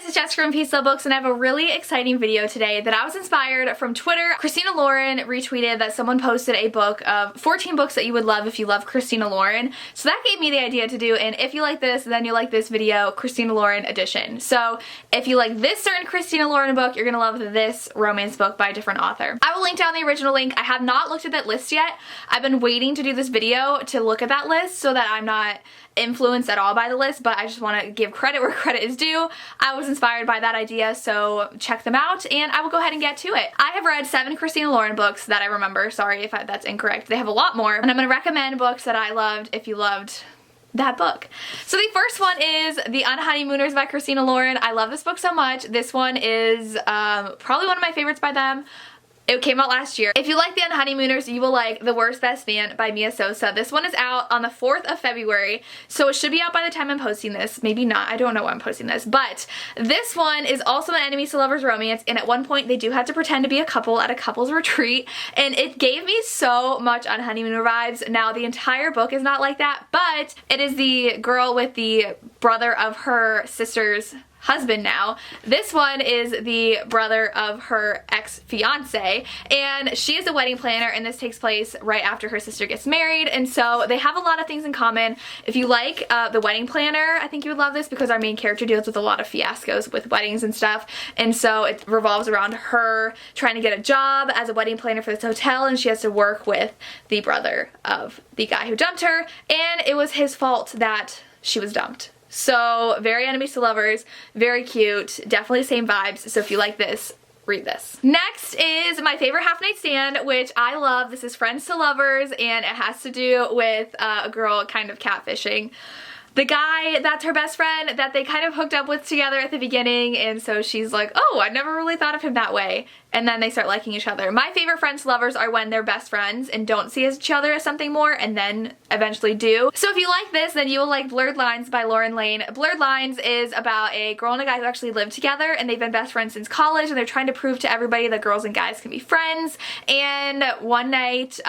guys, it's Jessica from Peaceful Books, and I have a really exciting video today that I was inspired from Twitter. Christina Lauren retweeted that someone posted a book of 14 books that you would love if you love Christina Lauren. So that gave me the idea to do an if you like this, then you like this video, Christina Lauren edition. So if you like this certain Christina Lauren book, you're gonna love this romance book by a different author. I will link down the original link. I have not looked at that list yet. I've been waiting to do this video to look at that list so that I'm not influenced at all by the list, but I just want to give credit where credit is due. I was inspired by that idea, so check them out, and I will go ahead and get to it. I have read 7 Christina Lauren books that I remember. Sorry if that's incorrect. They have a lot more, and I'm going to recommend books that I loved if you loved that book. So the first one is The Honeymooners by Christina Lauren. I love this book so much. This one is probably one of my favorites by them. It came out last year. If you like The Honeymooners, you will like The Worst Best Man by Mia Sosa. This one is out on the 4th of February, so it should be out by the time I'm posting this. Maybe not. I don't know when I'm posting this. But this one is also an enemies to lovers romance, and at one point they do have to pretend to be a couple at a couple's retreat, and it gave me so much on Honeymooner vibes. Now, the entire book is not like that, but it is the girl with the brother of her sister's husband now. This one is the brother of her ex-fiance, and she is a wedding planner, and this takes place right after her sister gets married, and so they have a lot of things in common. If you like The Wedding Planner, I think you would love this because our main character deals with a lot of fiascos with weddings and stuff, and so it revolves around her trying to get a job as a wedding planner for this hotel, and she has to work with the brother of the guy who dumped her, and it was his fault that she was dumped. So very enemies to lovers, very cute, definitely the same vibes. So if you like this, read this. Next is my favorite half night stand, which I love. This is Friends to Lovers, and it has to do with a girl kind of catfishing the guy that's her best friend that they kind of hooked up with together at the beginning, and so she's like, oh, I never really thought of him that way. And then they start liking each other. My favorite friends to lovers are when they're best friends and don't see each other as something more and then eventually do. So if you like this, then you will like Blurred Lines by Lauren Lane. Blurred Lines is about a girl and a guy who actually live together, and they've been best friends since college, and they're trying to prove to everybody that girls and guys can be friends. And one night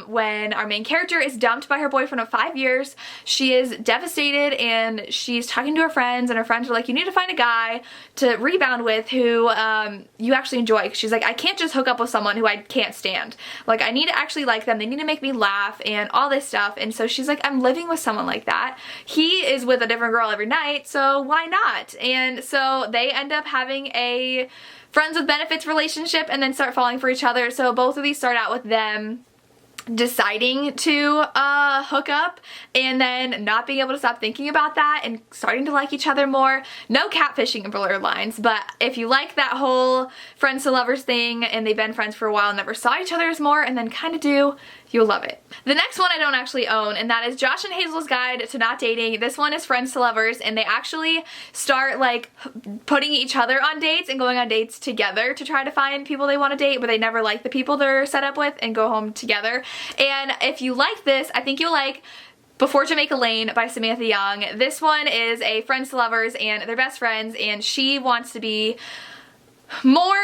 when our main character is dumped by her boyfriend of 5 years, she is devastated, and she's talking to her friends, and her friends are like, you need to find a guy to rebound with who you actually enjoy. 'Cause she's like, I can't just hook up with someone who I can't stand. Like, I need to actually like them. They need to make me laugh and all this stuff. And so she's like, I'm living with someone like that. He is with a different girl every night, so why not? And so they end up having a friends with benefits relationship and then start falling for each other. So both of these start out with them deciding to hook up and then not being able to stop thinking about that and starting to like each other more. No catfishing in Blurred Lines, but if you like that whole friends to lovers thing and they've been friends for a while and never saw each other as more and then kind of do, you'll love it. The next one I don't actually own, and that is Josh and Hazel's Guide to Not Dating. This one is Friends to Lovers, and they actually start like putting each other on dates and going on dates together to try to find people they want to date, but they never like the people they're set up with and go home together. And if you like this, I think you'll like Before Jamaica Lane by Samantha Young. This one is a friends to lovers, and they're best friends, and she wants to be more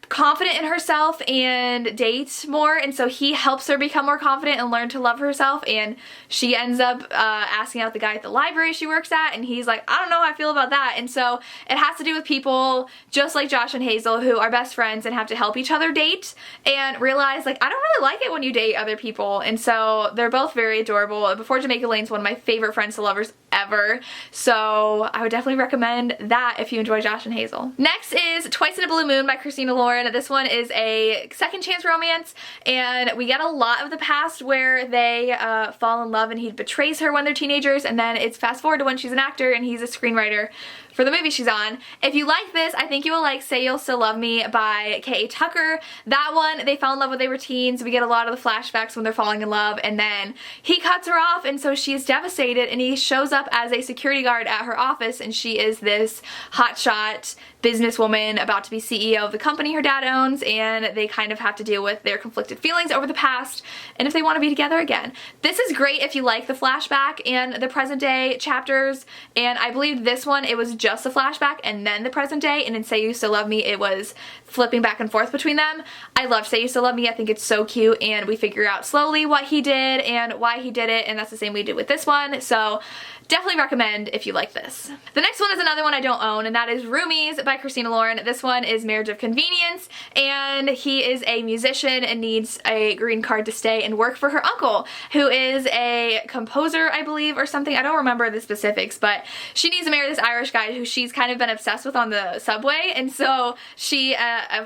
confident in herself and date more, and so he helps her become more confident and learn to love herself, and she ends up asking out the guy at the library she works at, and he's like, I don't know how I feel about that. And so it has to do with people just like Josh and Hazel who are best friends and have to help each other date and realize like, I don't really like it when you date other people. And so they're both very adorable. Before Jamaica Lane is one of my favorite friends to lovers ever, so I would definitely recommend that if you enjoy Josh and Hazel. Next is Twice in a Blue Moon by Christina Lauren. This one is a second chance romance, and we get a lot of the past where they fall in love and he betrays her when they're teenagers, and then it's fast forward to when she's an actor and he's a screenwriter for the movie she's on. If you like this, I think you will like Say You'll Still Love Me by K.A. Tucker. That one, they fell in love when they were teens. We get a lot of the flashbacks when they're falling in love, and then he cuts her off, and so she's devastated, and he shows up as a security guard at her office, and she is this hotshot businesswoman about to be CEO of the company her dad owns, and they kind of have to deal with their conflicted feelings over the past and if they want to be together again. This is great if you like the flashback and the present day chapters, and I believe this one, it was just a flashback and then the present day, and in Say You Still Love Me it was flipping back and forth between them. I love Say You Still Love Me. I think it's so cute, and we figure out slowly what he did and why he did it, and that's the same we did with this one. So definitely recommend if you like this. The next one is another one I don't own, and that is Roomies by Christina Lauren. This one is Marriage of Convenience, and he is a musician and needs a green card to stay and work for her uncle, who is a composer, I believe, or something. I don't remember the specifics, but she needs to marry this Irish guy who she's kind of been obsessed with on the subway, and so she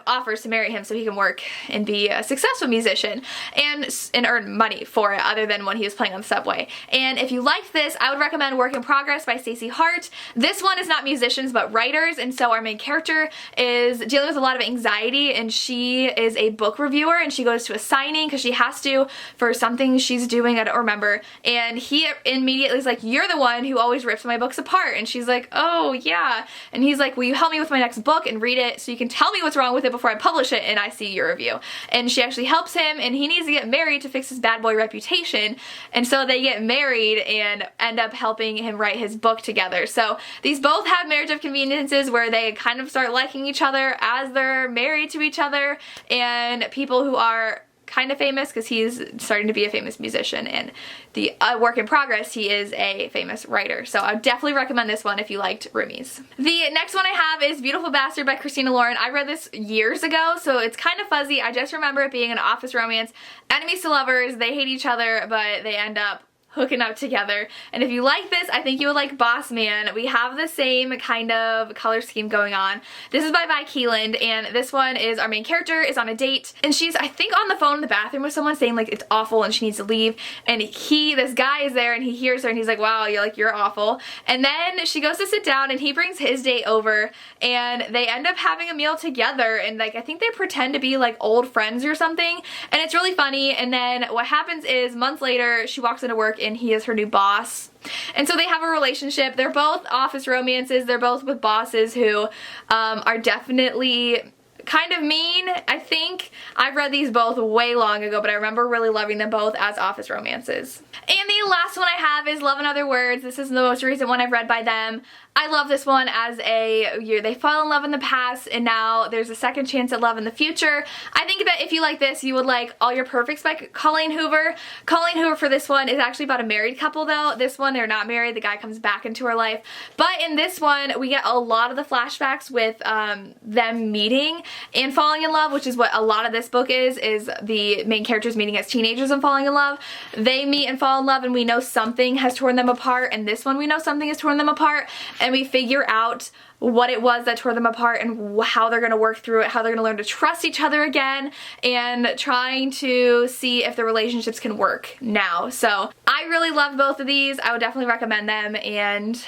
offers to marry him so he can work and be a successful musician and earn money for it other than when he was playing on the subway. And if you liked this, I would recommend Work in Progress by Stacey Hart. This one is not musicians but writers, and so our main character is dealing with a lot of anxiety, and she is a book reviewer, and she goes to a signing because she has to for something she's doing, I don't remember, and he immediately is like, "You're the one who always rips my books apart," and she's like, "Oh yeah," and he's like, "Will you help me with my next book and read it so you can tell me what's wrong with it before I publish it and I see your review?" And she actually helps him, and he needs to get married to fix his bad boy reputation, and so they get married and end up helping him write his book together. So these both have marriage of conveniences where they kind of start liking each other as they're married to each other, and people who are kind of famous because he's starting to be a famous musician, and the Work in Progress, he is a famous writer. So I would definitely recommend this one if you liked Roomies. The next one I have is Beautiful Bastard by Christina Lauren. I read this years ago, so it's kind of fuzzy. I just remember it being an office romance. Enemies to lovers, they hate each other, but they end up hooking up together. And if you like this, I think you would like Boss Man. We have the same kind of color scheme going on. This is by Vi Keeland, and this one is our main character is on a date, and she's, I think, on the phone in the bathroom with someone saying like it's awful and she needs to leave, and this guy is there and he hears her and he's like, "Wow, you're awful." And then she goes to sit down and he brings his date over, and they end up having a meal together, and like I think they pretend to be like old friends or something, and it's really funny. And then what happens is months later she walks into work and he is her new boss. And so they have a relationship. They're both office romances. They're both with bosses who are definitely kind of mean. I think I've read these both way long ago, but I remember really loving them both as office romances. And the last one I have is Love and Other Words. This is the most recent one I've read by them. I love this one as they fall in love in the past and now there's a second chance at love in the future. I think that if you like this, you would like All Your Perfects by Colleen Hoover. Colleen Hoover for this one is actually about a married couple though. This one, they're not married. The guy comes back into her life. But in this one, we get a lot of the flashbacks with them meeting and falling in love, which is what a lot of this book is the main characters meeting as teenagers and falling in love. They meet and fall in love, and we know something has torn them apart, and this one we know something has torn them apart, and we figure out what it was that tore them apart and how they're going to work through it, how they're going to learn to trust each other again, and trying to see if the relationships can work now. So I really loved both of these. I would definitely recommend them, and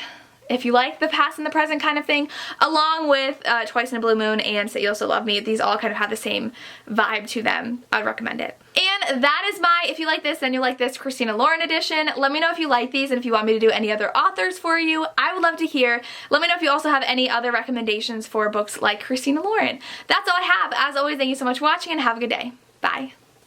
if you like the past and the present kind of thing, along with Twice in a Blue Moon and Say You Also Love Me, these all kind of have the same vibe to them. I would recommend it. And that is my If You Like This, Then You Like This Christina Lauren edition. Let me know if you like these and if you want me to do any other authors for you. I would love to hear. Let me know if you also have any other recommendations for books like Christina Lauren. That's all I have. As always, thank you so much for watching and have a good day. Bye.